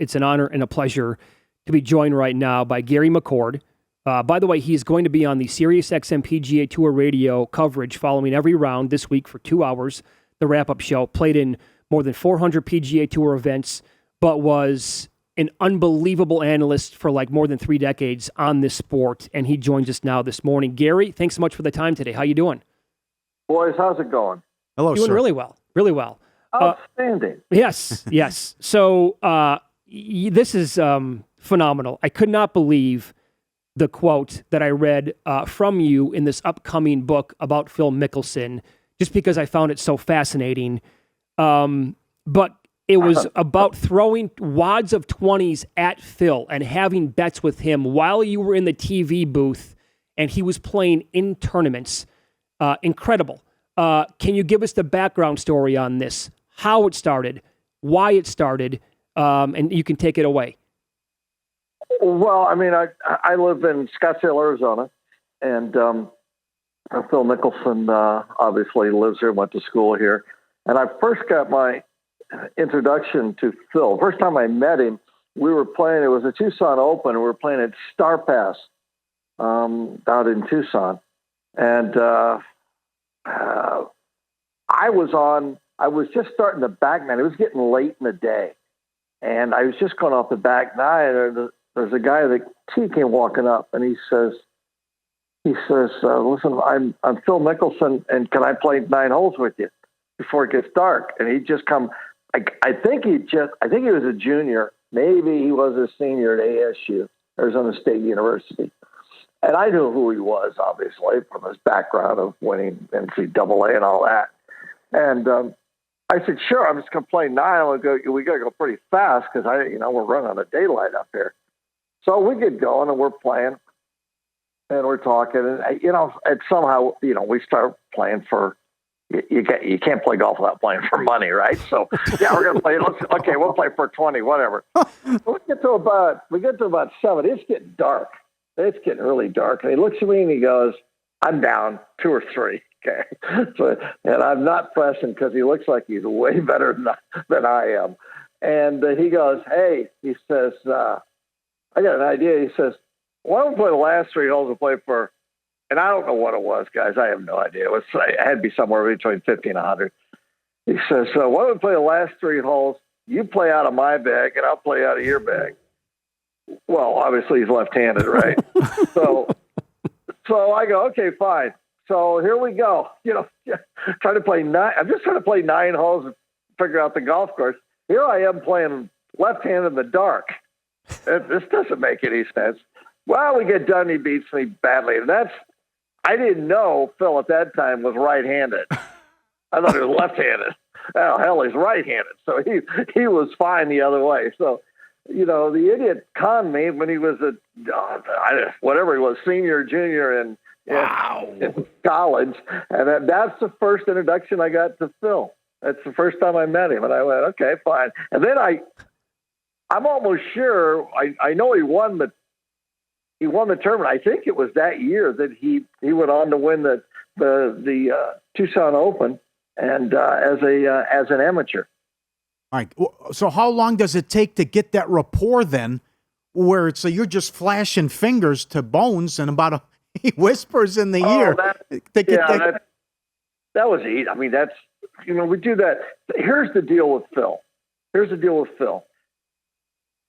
It's an honor and a pleasure to be joined right now by Gary McCord. By the way, he's going to be on the SiriusXM PGA Tour radio coverage following every round this week for 2 hours, the wrap-up show. Played in more than 400 PGA Tour events, but was an unbelievable analyst for like more than 3 decades on this sport, and he joins us now this morning. Gary, thanks so much for the time today. How you doing? Boys, how's it going? Hello, Doing sir. really well. Really well. Outstanding. Yes. So this is phenomenal. I could not believe the quote that I read from you in this upcoming book about Phil Mickelson, just because I found it so fascinating. But it was about throwing wads of 20s at Phil and having bets with him while you were in the TV booth and he was playing in tournaments. Incredible. Can you give us the background story on this? How it started, why it started, and you can take it away. Well, I mean, I live in Scottsdale, Arizona, and Phil Mickelson obviously lives here, went to school here. And I first got my introduction to Phil. First time I met him, we were playing, it was a Tucson Open, and we were playing at Star Pass out in Tucson. And I was just starting the back nine. It was getting late in the day. And I was just going off the back nine. And there's a guy that he came walking up, and he says, listen, I'm Phil Mickelson, and can I play 9 holes with you before it gets dark? And he'd just come. I think he was a junior. Maybe he was a senior at ASU, Arizona State University. And I knew who he was, obviously, from his background of winning NCAA and all that. And I said, sure, I'm just going to play 9. We got to go pretty fast because we're running on the daylight up here. So we get going and we're playing and we're talking. And somehow, we start playing for, you can't play golf without playing for money, right? So, yeah, we're going to play. Okay, we'll play for 20, whatever. We get to about 7. It's getting dark. It's getting really dark. And he looks at me and he goes, I'm down 2 or 3. Okay. And I'm not pressing because he looks like he's way better than I am. And he goes, hey, he says, I got an idea. He says, why don't we play the last 3 holes and play for, and I don't know what it was, guys. I have no idea. It had to be somewhere between 50 and 100. He says, so why don't we play the last 3 holes? You play out of my bag and I'll play out of your bag. Well, obviously he's left-handed, right? So I go, okay, fine. So here we go. Trying to play 9. I'm just trying to play 9 holes and figure out the golf course. Here I am playing left-handed in the dark. This doesn't make any sense. Well, we get done. He beats me badly, and I didn't know Phil at that time was right-handed. I thought he was left-handed. Oh hell, he's right-handed. So he was fine the other way. So. The idiot conned me when he was whatever he was, senior, junior in college. And that's the first introduction I got to Phil. That's the first time I met him. And I went, okay, fine. And then I'm almost sure, I know he won the tournament. I think it was that year that he went on to win the Tucson Open and as an amateur. All right. So how long does it take to get that rapport then where you're just flashing fingers to Bones and he whispers in the ear? That was easy. I mean, that's, we do that. Here's the deal with Phil.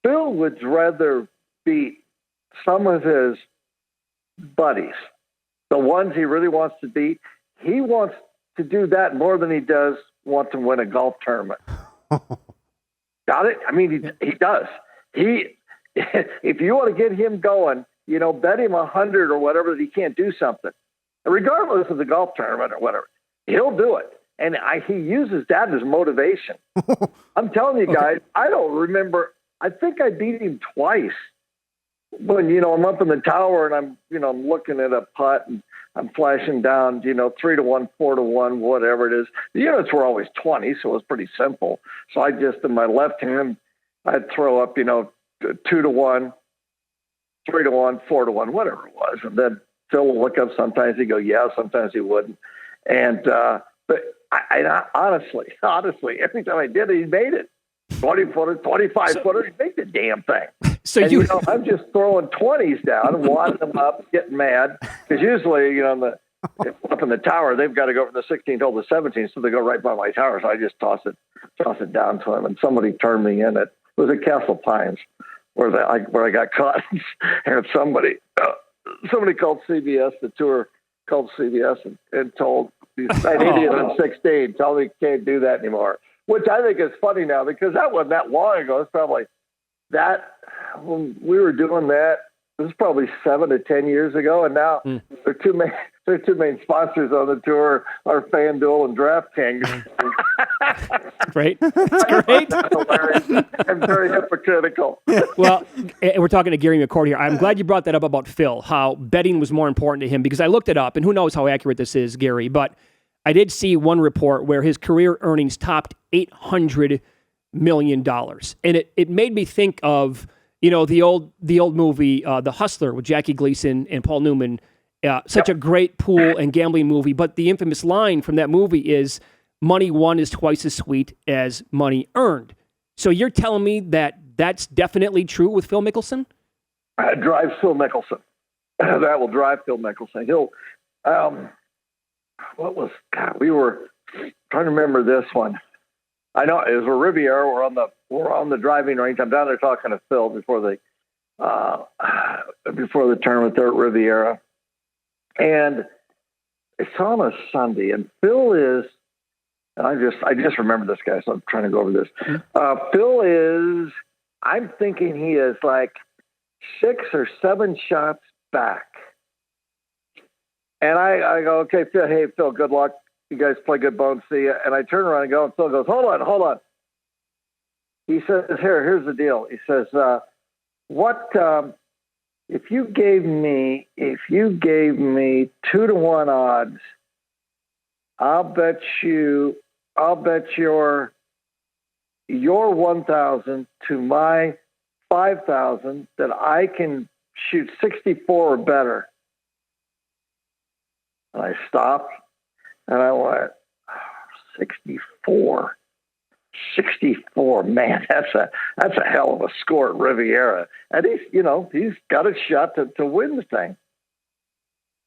Phil would rather beat some of his buddies, the ones he really wants to beat. He wants to do that more than he does want to win a golf tournament. Got it? I mean, he does. If you want to get him going, bet him 100 or whatever that he can't do something, regardless of the golf tournament or whatever. He'll do it, and he uses that as motivation. I'm telling you guys, I don't remember. I think I beat him twice. When I'm up in the tower and I'm looking at a putt and I'm flashing down, 3-1, 4-1, whatever it is. The units were always 20, so it was pretty simple. So I just, in my left hand, I'd throw up, 2-1, 3-1, 4-1, whatever it was. And then Phil would look up. Sometimes he'd go, yeah, sometimes he wouldn't. And, but I honestly, every time I did it, he made it. 20-footer, 25-footer, make the damn thing. So and, I'm just throwing 20s down and wadding them up, getting mad. Because usually, up in the tower, they've got to go from the 16th hole to the 17th, so they go right by my tower. So I just toss it down to them. And somebody turned me in. It was at Castle Pines where I got caught. And somebody called CBS, the tour called CBS and told that idiot on 16, tell me you can't do that anymore. Which I think is funny now because that wasn't that long ago. It's probably when we were doing that. This is probably 7 to 10 years ago, and now there are two main sponsors on the tour are FanDuel and DraftKings. Great, that's great. Hilarious and very hypocritical. Well, we're talking to Gary McCord here. I'm glad you brought that up about Phil. How betting was more important to him because I looked it up, and who knows how accurate this is, Gary, but I did see one report where his career earnings topped $800 million. And it made me think of, the old movie, The Hustler with Jackie Gleason and Paul Newman. Such a great pool and gambling movie. But the infamous line from that movie is, money won is twice as sweet as money earned. So you're telling me that that's definitely true with Phil Mickelson? Drive Phil Mickelson. That will drive Phil Mickelson. He'll... we were trying to remember this one. I know it was a Riviera. We're on the driving range. I'm down there talking to Phil before the tournament there at Riviera. And it's on a Sunday, and Phil is, and I just remember this guy, so I'm trying to go over this. Phil is, I'm thinking he is like 6 or 7 shots back. And I go, okay, Phil, hey, Phil, good luck. You guys play good bones. See ya. And I turn around and go, and Phil goes, hold on. He says, here's the deal. He says, if you gave me 2-to-1 odds, I'll bet your 1,000 to my 5,000 that I can shoot 64 or better. And I stopped and I went, 64. 64, man, that's a hell of a score at Riviera. And he's got a shot to win the thing.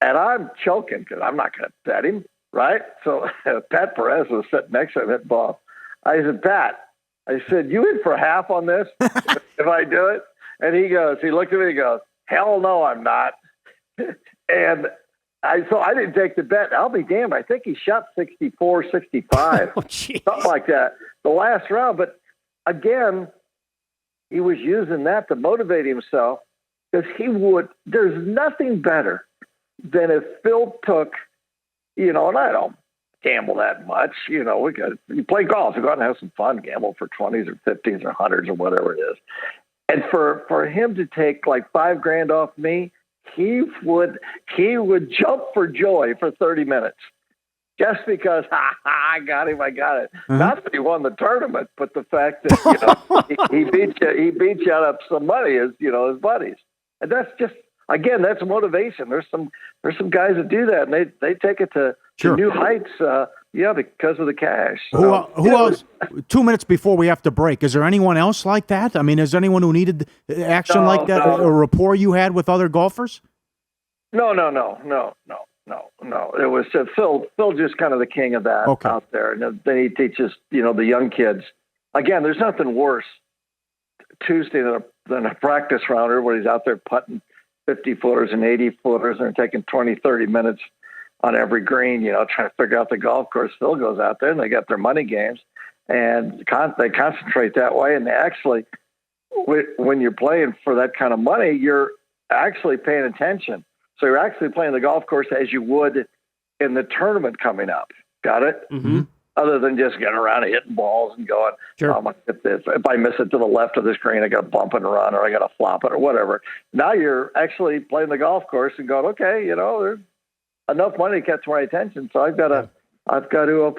And I'm choking because I'm not going to bet him, right? So Pat Perez was sitting next to him at ball. I said, Pat, you in for half on this if I do it? And he looked at me and goes, hell no, I'm not. And so I didn't take the bet. I'll be damned. I think he shot 64, 65, something like that, the last round. But again, he was using that to motivate himself because there's nothing better than if Phil took, and I don't gamble that much. You play golf, you go out and have some fun, gamble for 20s or 50s or 100s or whatever it is. And for him to take like $5,000 off me, he would jump for joy for 30 minutes just because I got him. Mm-hmm. Not that he won the tournament, but the fact that he beat you out of some money as his buddies, and that's just that's motivation. There's some guys that do that, and they take it to new heights. Because of the cash. So, who else? 2 minutes before we have to break, is there anyone else like that? I mean, is there anyone who needed action like that? A rapport you had with other golfers? No. It was Phil. Phil just kind of the king of that out there, and then he teaches the young kids. Again, there's nothing worse Tuesday than a practice rounder where he's out there putting 50-footers and 80-footers and taking 20, 30 minutes on every green, trying to figure out the golf course. Phil goes out there and they got their money games and they concentrate that way. And they actually, when you're playing for that kind of money, you're actually paying attention. So you're actually playing the golf course as you would in the tournament coming up. Got it? Mm-hmm. Other than just getting around and hitting balls and going, I'm going to hit this. If I miss it to the left of the screen, I got to bump it and run, or I got to flop it or whatever. Now you're actually playing the golf course and going, okay, there's enough money to catch my attention, so I've got to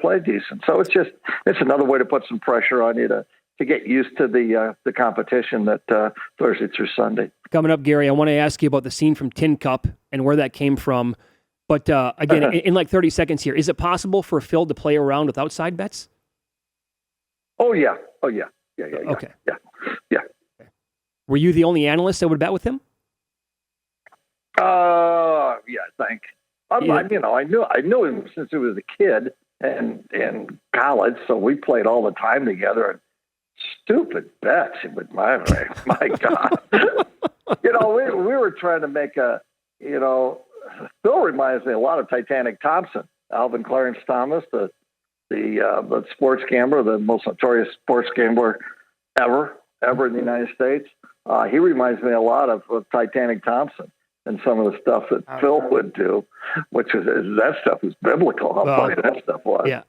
play decent. So it's another way to put some pressure on you to get used to the competition that Thursday through Sunday. Coming up, Gary, I want to ask you about the scene from Tin Cup and where that came from. But again, in like 30 seconds here, is it possible for Phil to play around with outside bets? Oh yeah. Okay. Yeah. Were you the only analyst that would bet with him? Yeah, I think. I knew him since he was a kid and in college, so we played all the time together. And stupid bets, but my God, we were trying to make Phil reminds me a lot of Titanic Thompson, Alvin Clarence Thomas, the sports gambler, the most notorious sports gambler ever in the United States. He reminds me a lot of Titanic Thompson and some of the stuff that Phil would do, which is that stuff is biblical. How funny that stuff was. Yeah.